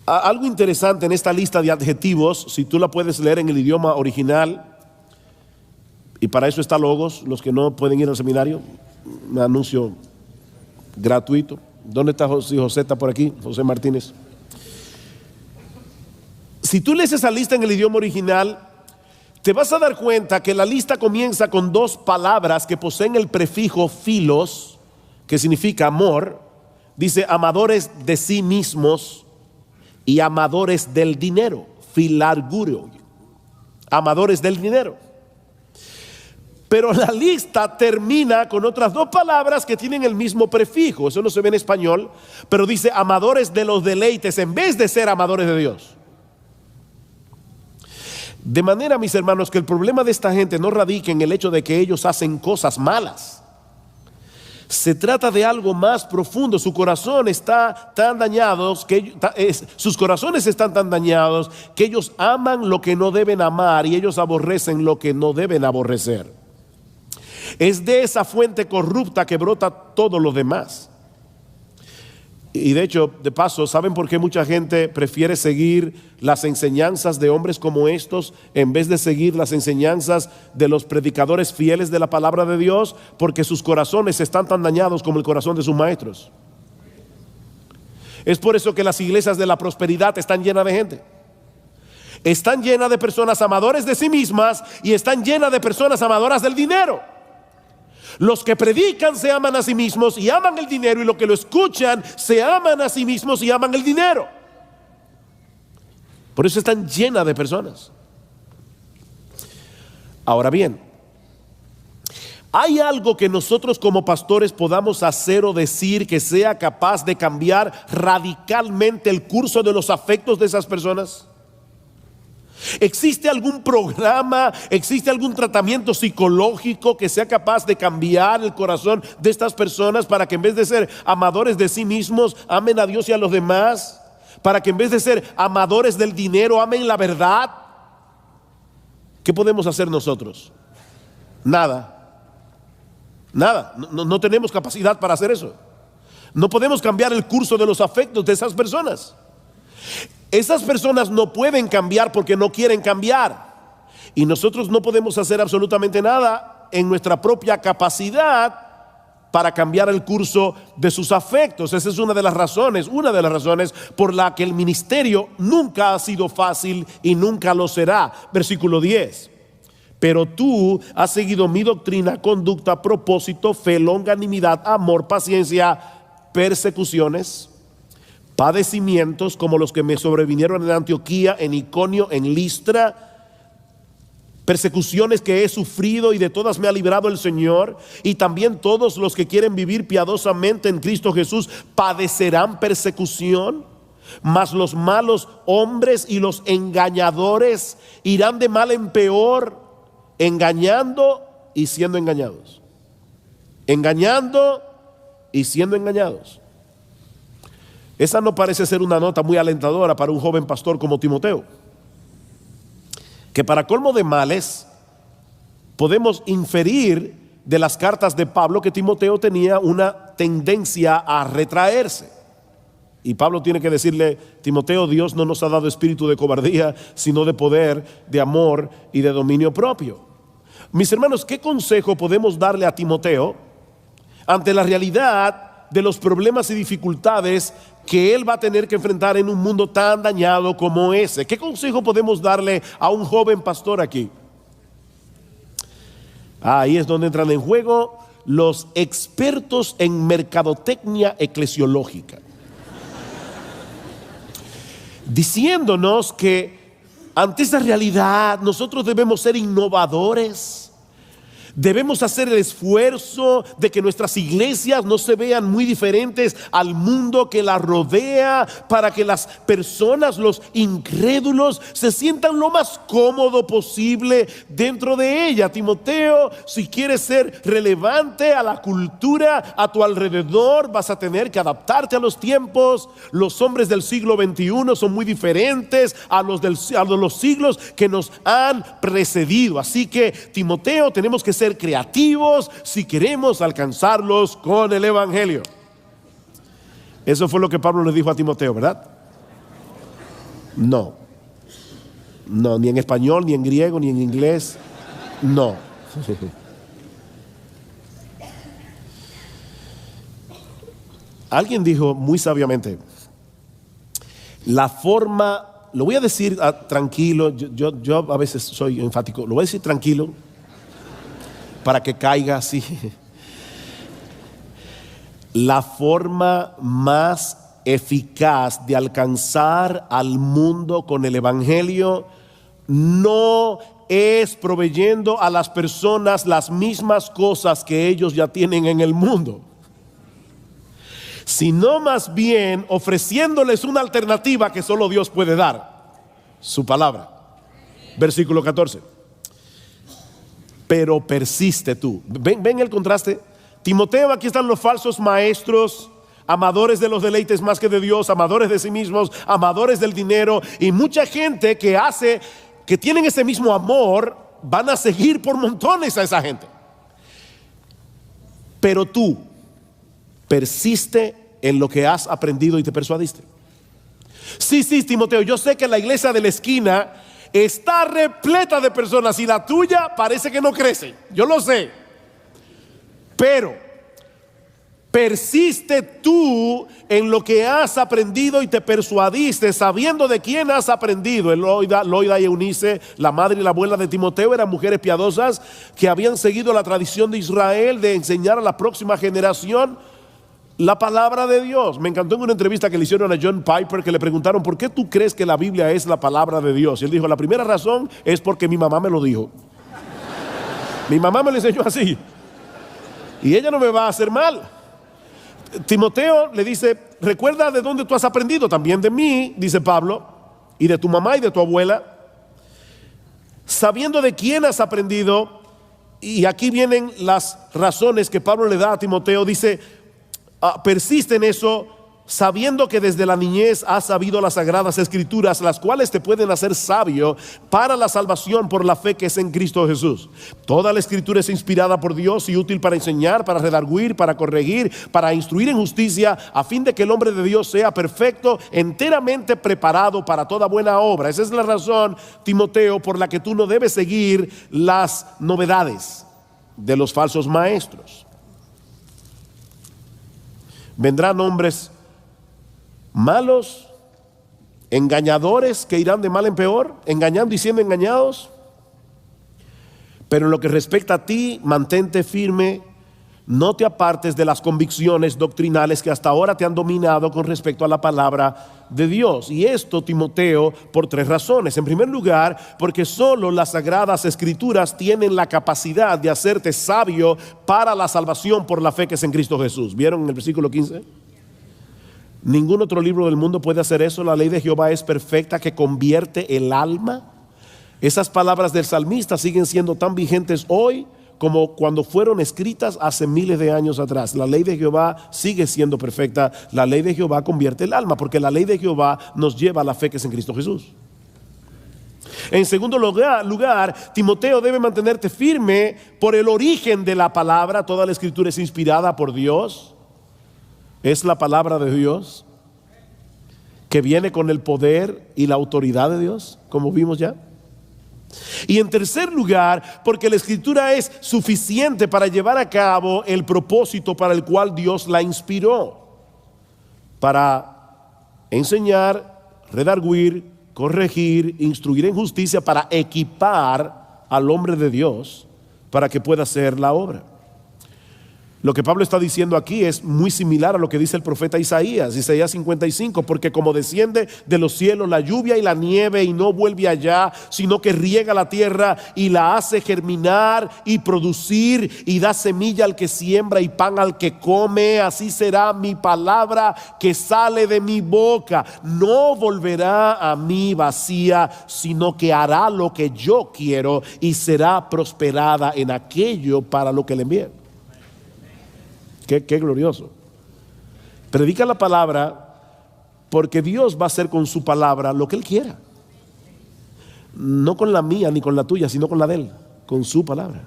Algo interesante en esta lista de adjetivos, si tú la puedes leer en el idioma original, y para eso está Logos. Los que no pueden ir al seminario, un anuncio gratuito. ¿Dónde está José? José está por aquí, José Martínez. Si tú lees esa lista en el idioma original, te vas a dar cuenta que la lista comienza con dos palabras que poseen el prefijo philos, que significa amor. Dice amadores de sí mismos y amadores del dinero, philargurio, amadores del dinero. Pero la lista termina con otras dos palabras que tienen el mismo prefijo. Eso no se ve en español, pero dice amadores de los deleites en vez de ser amadores de Dios. De manera, mis hermanos, que el problema de esta gente no radica en el hecho de que ellos hacen cosas malas. Se trata de algo más profundo. Su corazón está tan dañados que sus corazones están tan dañados que ellos aman lo que no deben amar y ellos aborrecen lo que no deben aborrecer. Es de esa fuente corrupta que brota todo lo demás. Y de hecho, de paso, ¿saben por qué mucha gente prefiere seguir las enseñanzas de hombres como estos en vez de seguir las enseñanzas de los predicadores fieles de la palabra de Dios? Porque sus corazones están tan dañados como el corazón de sus maestros. Es por eso que las iglesias de la prosperidad están llenas de gente. Están llenas de personas amadores de sí mismas y están llenas de personas amadoras del dinero. Los que predican se aman a sí mismos y aman el dinero, y los que lo escuchan se aman a sí mismos y aman el dinero. Por eso están llenas de personas. Ahora bien, ¿hay algo que nosotros como pastores podamos hacer o decir que sea capaz de cambiar radicalmente el curso de los afectos de esas personas? ¿Existe algún programa, existe algún tratamiento psicológico que sea capaz de cambiar el corazón de estas personas para que en vez de ser amadores de sí mismos, amen a Dios y a los demás? Para que en vez de ser amadores del dinero, amen la verdad. ¿Qué podemos hacer nosotros? Nada. Nada. No tenemos capacidad para hacer eso. No podemos cambiar el curso de los afectos de esas personas. Esas personas no pueden cambiar porque no quieren cambiar. Y nosotros no podemos hacer absolutamente nada en nuestra propia capacidad para cambiar el curso de sus afectos. Esa es una de las razones por la que el ministerio nunca ha sido fácil y nunca lo será. Versículo 10. Pero tú has seguido mi doctrina, conducta, propósito, fe, longanimidad, amor, paciencia, persecuciones, padecimientos como los que me sobrevinieron en Antioquía, en Iconio, en Listra, persecuciones que he sufrido y de todas me ha librado el Señor. Y también todos los que quieren vivir piadosamente en Cristo Jesús padecerán persecución. Mas los malos hombres y los engañadores irán de mal en peor, engañando y siendo engañados. Engañando y siendo engañados. Esa no parece ser una nota muy alentadora para un joven pastor como Timoteo, que para colmo de males podemos inferir de las cartas de Pablo que Timoteo tenía una tendencia a retraerse. Y Pablo tiene que decirle: Timoteo, Dios no nos ha dado espíritu de cobardía, sino de poder, de amor y de dominio propio. Mis hermanos, ¿qué consejo podemos darle a Timoteo ante la realidad de los problemas y dificultades que él va a tener que enfrentar en un mundo tan dañado como ese? ¿Qué consejo podemos darle a un joven pastor aquí? Ahí es donde entran en juego los expertos en mercadotecnia eclesiológica. diciéndonos que ante esa realidad nosotros debemos ser innovadores. Debemos hacer el esfuerzo de que nuestras iglesias no se vean muy diferentes al mundo que la rodea, para que las personas, los incrédulos, se sientan lo más cómodo posible dentro de ella. Timoteo, si quieres ser relevante a la cultura a tu alrededor, vas a tener que adaptarte a los tiempos. Los hombres del siglo XXI son muy diferentes a los siglos que nos han precedido. Así que, Timoteo, tenemos que ser creativos si queremos alcanzarlos con el evangelio. Eso fue lo que Pablo le dijo a Timoteo, ¿verdad? No, ni en español, ni en griego, ni en inglés. No. Alguien dijo muy sabiamente, la forma, lo voy a decir tranquilo, yo a veces soy enfático, lo voy a decir tranquilo para que caiga así. La forma más eficaz de alcanzar al mundo con el evangelio no es proveyendo a las personas las mismas cosas que ellos ya tienen en el mundo, sino más bien ofreciéndoles una alternativa que solo Dios puede dar: su palabra. Versículo 14. Pero persiste tú. Ven el contraste. Timoteo, aquí están los falsos maestros, amadores de los deleites más que de Dios, amadores de sí mismos, amadores del dinero, y mucha gente que tienen ese mismo amor, van a seguir por montones a esa gente. Pero tú persiste en lo que has aprendido y te persuadiste. Sí, Timoteo, yo sé que la iglesia de la esquina está repleta de personas y la tuya parece que no crece, yo lo sé, pero persiste tú en lo que has aprendido y te persuadiste, sabiendo de quién has aprendido. Loida y Eunice, la madre y la abuela de Timoteo, eran mujeres piadosas que habían seguido la tradición de Israel de enseñar a la próxima generación la palabra de Dios. Me encantó en una entrevista que le hicieron a John Piper, que le preguntaron: ¿por qué tú crees que la Biblia es la palabra de Dios? Y él dijo: la primera razón es porque mi mamá me lo dijo. Mi mamá me lo enseñó así, y ella no me va a hacer mal. Timoteo le dice: recuerda de dónde tú has aprendido, también de mí, dice Pablo, y de tu mamá y de tu abuela, sabiendo de quién has aprendido. Y aquí vienen las razones que Pablo le da a Timoteo. Dice: persiste en eso, sabiendo que desde la niñez has sabido las sagradas escrituras, las cuales te pueden hacer sabio para la salvación por la fe que es en Cristo Jesús. Toda la escritura es inspirada por Dios y útil para enseñar, para redarguir, para corregir, para instruir en justicia, a fin de que el hombre de Dios sea perfecto, enteramente preparado para toda buena obra. Esa es la razón, Timoteo, por la que tú no debes seguir las novedades de los falsos maestros. Vendrán hombres malos, engañadores, que irán de mal en peor, engañando y siendo engañados. Pero en lo que respecta a ti, mantente firme, no te apartes de las convicciones doctrinales que hasta ahora te han dominado con respecto a la palabra de Dios. Y esto, Timoteo, por tres razones. En primer lugar, porque solo las sagradas escrituras tienen la capacidad de hacerte sabio para la salvación por la fe que es en Cristo Jesús. ¿Vieron en el versículo 15? Ningún otro libro del mundo puede hacer eso. La ley de Jehová es perfecta, que convierte el alma. Esas palabras del salmista siguen siendo tan vigentes hoy como cuando fueron escritas hace miles de años atrás. La ley de Jehová sigue siendo perfecta. La ley de Jehová convierte el alma, porque la ley de Jehová nos lleva a la fe que es en Cristo Jesús. En segundo lugar, Timoteo debe mantenerte firme por el origen de la palabra. Toda la escritura es inspirada por Dios. Es la palabra de Dios que viene con el poder y la autoridad de Dios, como vimos ya. Y en tercer lugar, porque la escritura es suficiente para llevar a cabo el propósito para el cual Dios la inspiró: para enseñar, redarguir, corregir, instruir en justicia, para equipar al hombre de Dios para que pueda hacer la obra. Lo que Pablo está diciendo aquí es muy similar a lo que dice el profeta Isaías 55, porque como desciende de los cielos la lluvia y la nieve y no vuelve allá, sino que riega la tierra y la hace germinar y producir y da semilla al que siembra y pan al que come, así será mi palabra que sale de mi boca. No volverá a mí vacía, sino que hará lo que yo quiero y será prosperada en aquello para lo que le envié. Qué glorioso. Predica la palabra porque Dios va a hacer con su palabra lo que Él quiera. No con la mía ni con la tuya, sino con la de Él, con su palabra.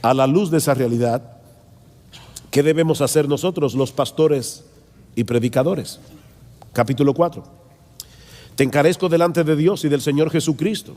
A la luz de esa realidad, ¿qué debemos hacer nosotros, los pastores y predicadores? Capítulo 4. Te encarezco delante de Dios y del Señor Jesucristo,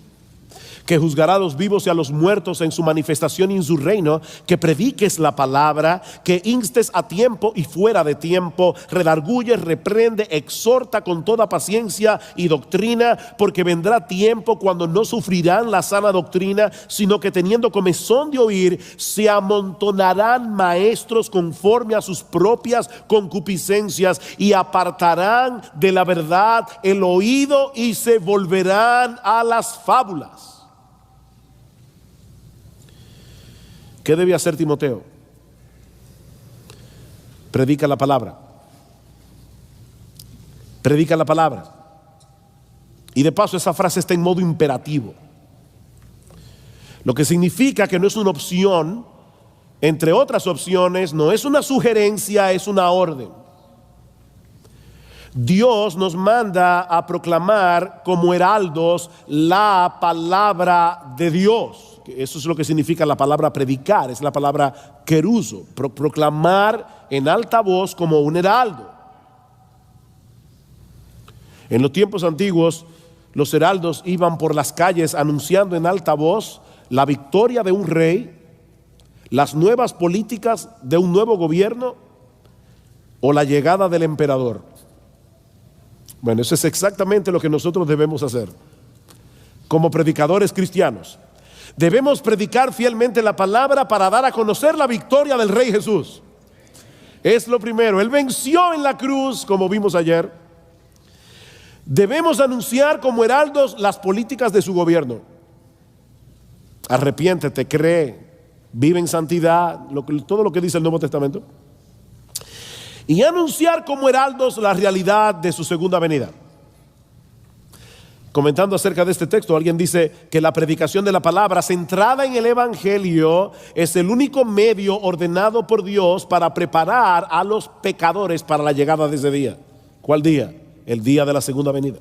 que juzgará a los vivos y a los muertos en su manifestación y en su reino, que prediques la palabra, que instes a tiempo y fuera de tiempo, redarguye, reprende, exhorta con toda paciencia y doctrina, porque vendrá tiempo cuando no sufrirán la sana doctrina, sino que teniendo comezón de oír, se amontonarán maestros conforme a sus propias concupiscencias y apartarán de la verdad el oído y se volverán a las fábulas. ¿Qué debe hacer Timoteo? Predica la palabra. Predica la palabra. Y de paso esa frase está en modo imperativo, lo que significa que no es una opción entre otras opciones, no es una sugerencia, es una orden. Dios nos manda a proclamar como heraldos la palabra de Dios. Eso es lo que significa la palabra predicar, es la palabra keruso, proclamar en alta voz como un heraldo. En los tiempos antiguos, los heraldos iban por las calles anunciando en alta voz la victoria de un rey, las nuevas políticas de un nuevo gobierno o la llegada del emperador. Bueno, eso es exactamente lo que nosotros debemos hacer como predicadores cristianos. Debemos predicar fielmente la palabra para dar a conocer la victoria del Rey Jesús. Es lo primero. Él venció en la cruz, como vimos ayer. Debemos anunciar como heraldos las políticas de su gobierno. Arrepiéntete, cree, vive en santidad, todo lo que dice el Nuevo Testamento. Y anunciar como heraldos la realidad de su segunda venida. Comentando acerca de este texto, alguien dice que la predicación de la palabra centrada en el evangelio es el único medio ordenado por Dios para preparar a los pecadores para la llegada de ese día. ¿Cuál día? El día de la segunda venida.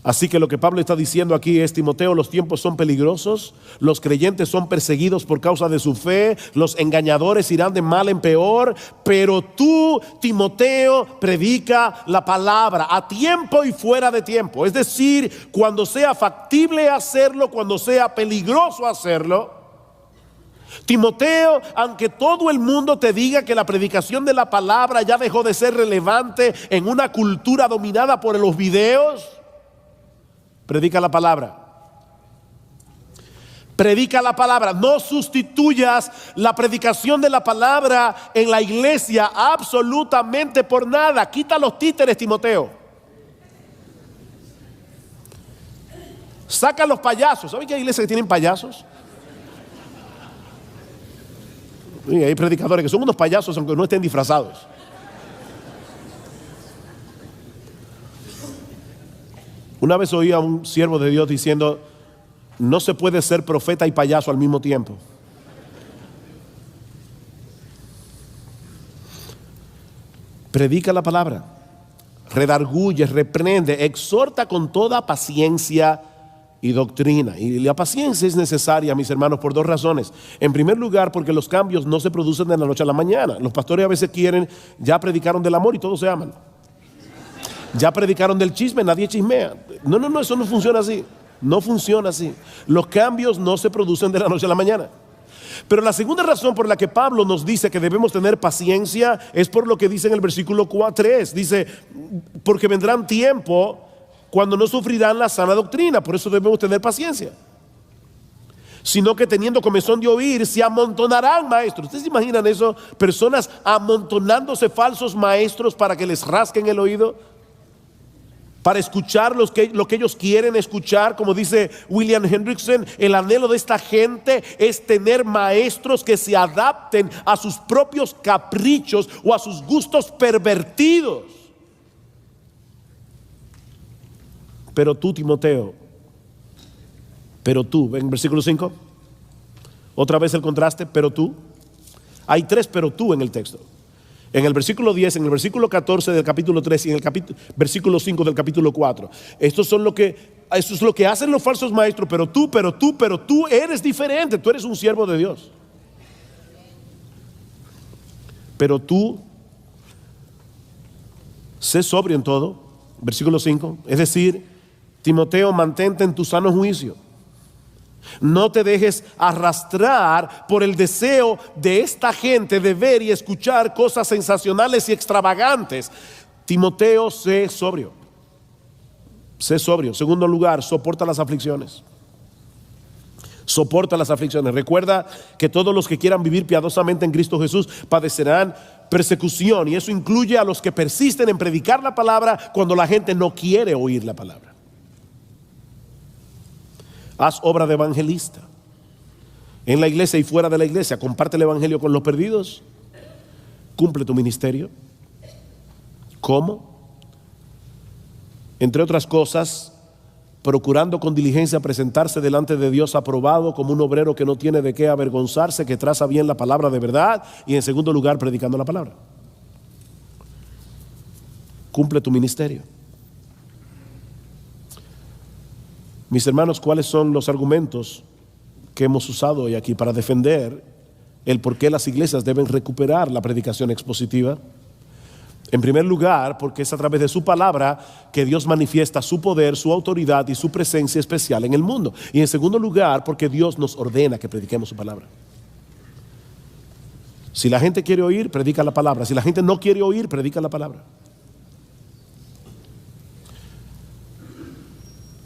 Así que lo que Pablo está diciendo aquí es: Timoteo, los tiempos son peligrosos, los creyentes son perseguidos por causa de su fe, los engañadores irán de mal en peor, pero tú, Timoteo, predica la palabra a tiempo y fuera de tiempo. Es decir, cuando sea factible hacerlo, cuando sea peligroso hacerlo. Timoteo, aunque todo el mundo te diga que la predicación de la palabra ya dejó de ser relevante en una cultura dominada por los videos, predica la palabra. Predica la palabra. No sustituyas la predicación de la palabra en la iglesia absolutamente por nada. Quita los títeres, Timoteo. Saca los payasos. ¿Saben que hay iglesias que tienen payasos? Sí, hay predicadores que son unos payasos aunque no estén disfrazados. Una vez oí a un siervo de Dios diciendo: no se puede ser profeta y payaso al mismo tiempo. Predica la palabra, redarguye, reprende, exhorta con toda paciencia y doctrina. Y la paciencia es necesaria, mis hermanos, por dos razones. En primer lugar, porque los cambios no se producen de la noche a la mañana. Los pastores a veces quieren, ya predicaron del amor y todos se aman. Ya predicaron del chisme, nadie chismea. No, eso no funciona así. No funciona así. Los cambios no se producen de la noche a la mañana. Pero la segunda razón por la que Pablo nos dice que debemos tener paciencia es por lo que dice en el versículo 3. Dice: porque vendrán tiempo cuando no sufrirán la sana doctrina. Por eso debemos tener paciencia. sino que teniendo comezón de oír, se amontonarán maestros. ¿Ustedes se imaginan eso? Personas amontonándose falsos maestros para que les rasquen el oído, para escuchar lo que ellos quieren escuchar. Como dice William Hendrickson, el anhelo de esta gente es tener maestros que se adapten a sus propios caprichos o a sus gustos pervertidos. Pero tú, Timoteo, en versículo 5, otra vez el contraste, pero tú. Hay 3 pero tú en el texto. En el versículo 10, en el versículo 14 del capítulo 3 y en el versículo 5 del capítulo 4. Esto es lo que hacen los falsos maestros. Pero tú eres diferente. Tú eres un siervo de Dios. Pero tú, sé sobrio en todo. Versículo 5. Es decir, Timoteo, mantente en tu sano juicio. No te dejes arrastrar por el deseo de esta gente de ver y escuchar cosas sensacionales y extravagantes. Timoteo, sé sobrio. Sé sobrio. Segundo lugar, soporta las aflicciones. Soporta las aflicciones. Recuerda que todos los que quieran vivir piadosamente en Cristo Jesús padecerán persecución, y eso incluye a los que persisten en predicar la palabra cuando la gente no quiere oír la palabra. Haz obra de evangelista en la iglesia y fuera de la iglesia. Comparte el evangelio con los perdidos. Cumple tu ministerio. ¿Cómo? Entre otras cosas, procurando con diligencia presentarse delante de Dios aprobado como un obrero que no tiene de qué avergonzarse, que traza bien la palabra de verdad, y en segundo lugar, predicando la palabra. Cumple tu ministerio. Mis hermanos, ¿cuáles son los argumentos que hemos usado hoy aquí para defender el por qué las iglesias deben recuperar la predicación expositiva? En primer lugar, porque es a través de su palabra que Dios manifiesta su poder, su autoridad y su presencia especial en el mundo. Y en segundo lugar, porque Dios nos ordena que prediquemos su palabra. Si la gente quiere oír, predica la palabra. Si la gente no quiere oír, predica la palabra.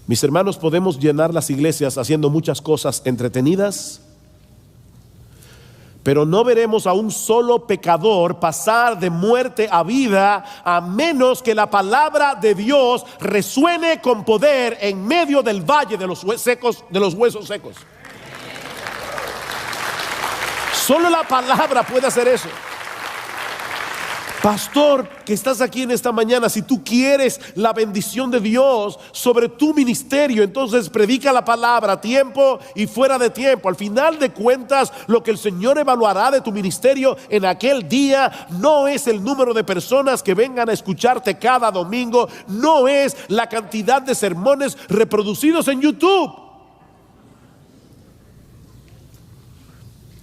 Mis hermanos, podemos llenar las iglesias haciendo muchas cosas entretenidas, pero no veremos a un solo pecador pasar de muerte a vida a menos que la palabra de Dios resuene con poder en medio del valle de los huesos secos. Solo la palabra puede hacer eso. Pastor, que estás aquí en esta mañana, si tú quieres la bendición de Dios sobre tu ministerio, entonces predica la palabra a tiempo y fuera de tiempo. Al final de cuentas, lo que el Señor evaluará de tu ministerio en aquel día no es el número de personas que vengan a escucharte cada domingo, no es la cantidad de sermones reproducidos en YouTube.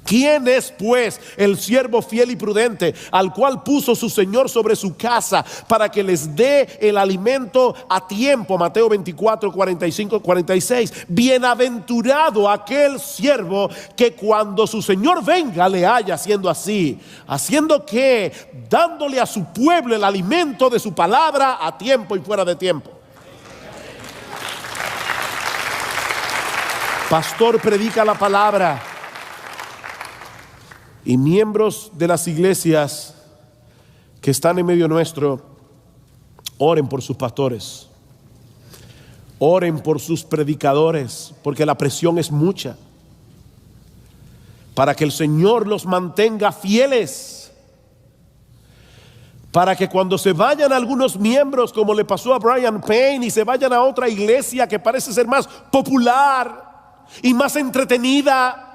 ¿Quién es pues el siervo fiel y prudente al cual puso su Señor sobre su casa para que les dé el alimento a tiempo? Mateo 24, 45, 46. Bienaventurado aquel siervo que cuando su Señor venga le haya haciendo así. ¿Haciendo qué? Dándole a su pueblo el alimento de su palabra a tiempo y fuera de tiempo. Pastor, predica la palabra. Y miembros de las iglesias que están en medio nuestro, oren por sus pastores, oren por sus predicadores, porque la presión es mucha, para que el Señor los mantenga fieles, para que cuando se vayan algunos miembros, como le pasó a Brian Payne, y se vayan a otra iglesia que parece ser más popular y más entretenida,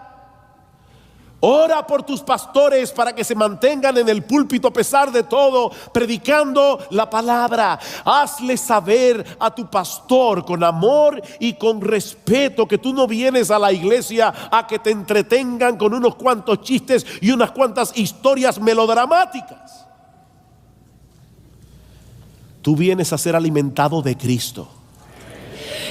ora por tus pastores para que se mantengan en el púlpito a pesar de todo, predicando la palabra. Hazle saber a tu pastor con amor y con respeto que tú no vienes a la iglesia a que te entretengan con unos cuantos chistes y unas cuantas historias melodramáticas. Tú vienes a ser alimentado de Cristo.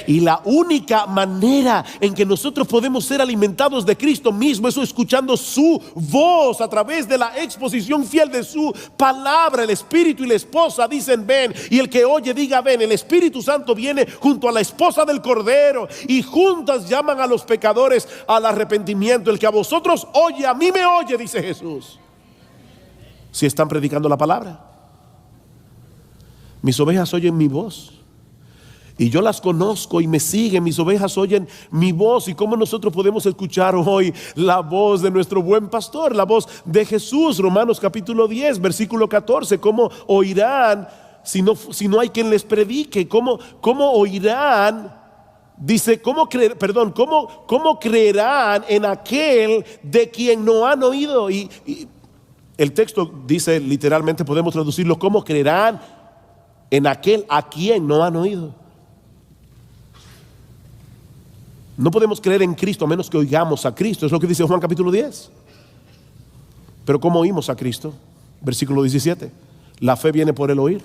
Y la única manera en que nosotros podemos ser alimentados de Cristo mismo es escuchando su voz a través de la exposición fiel de su palabra. El Espíritu y la esposa dicen ven, y el que oye diga ven. El Espíritu Santo viene junto a la esposa del Cordero y juntas llaman a los pecadores al arrepentimiento. El que a vosotros oye, a mí me oye, dice Jesús. Si están predicando la palabra. Mis ovejas oyen mi voz y yo las conozco y me siguen. Mis ovejas oyen mi voz. ¿Y cómo nosotros podemos escuchar hoy la voz de nuestro buen pastor? La voz de Jesús. Romanos capítulo 10 versículo 14. ¿Cómo oirán si no hay quien les predique? ¿Cómo oirán? Dice, ¿cómo creerán en aquel de quien no han oído? Y el texto dice literalmente, podemos traducirlo, ¿cómo creerán en aquel a quien no han oído? No podemos creer en Cristo a menos que oigamos a Cristo. Es lo que dice Juan capítulo 10. Pero ¿cómo oímos a Cristo? Versículo 17. La fe viene por el oír,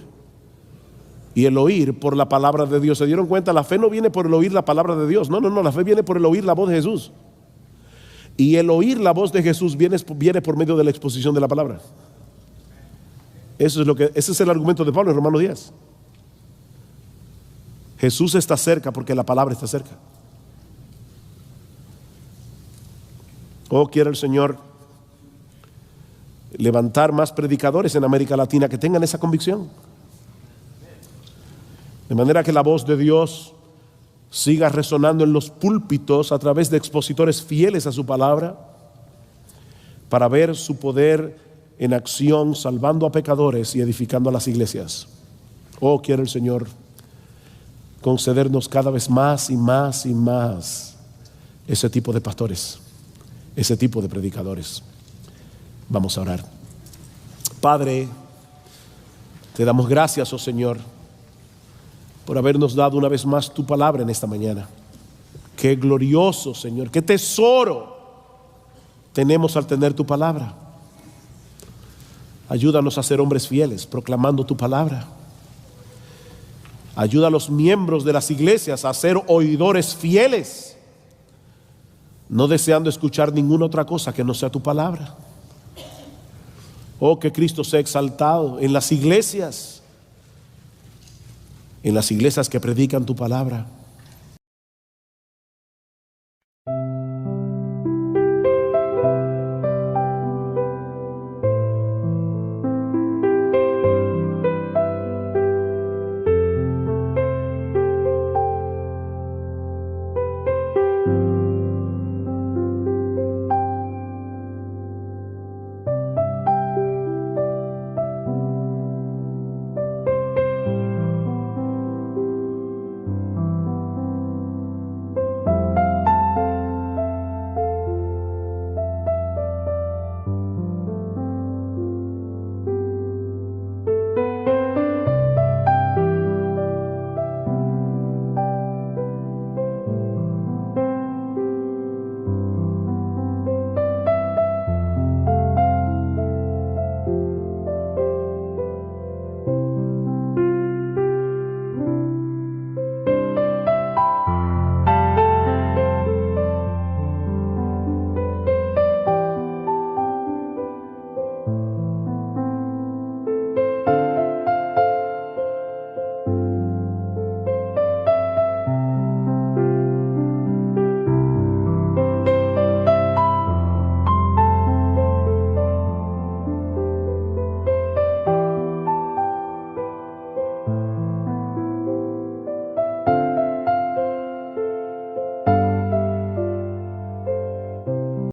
y el oír por la palabra de Dios. ¿Se dieron cuenta? La fe no viene por el oír la palabra de Dios. No, la fe viene por el oír la voz de Jesús. Y el oír la voz de Jesús viene por medio de la exposición de la palabra. Ese es el argumento de Pablo en Romanos 10. Jesús está cerca porque la palabra está cerca. Quiere el Señor levantar más predicadores en América Latina que tengan esa convicción, de manera que la voz de Dios siga resonando en los púlpitos a través de expositores fieles a su palabra, para ver su poder en acción, salvando a pecadores y edificando a las iglesias. Quiere el Señor concedernos cada vez más y más y más ese tipo de pastores, ese tipo de predicadores. Vamos a orar. Padre, te damos gracias, oh Señor, por habernos dado una vez más tu palabra en esta mañana. Qué glorioso, Señor, qué tesoro tenemos al tener tu palabra. Ayúdanos a ser hombres fieles, proclamando tu palabra. Ayuda a los miembros de las iglesias a ser oidores fieles, no deseando escuchar ninguna otra cosa que no sea tu palabra. Que Cristo sea exaltado en las iglesias que predican tu palabra.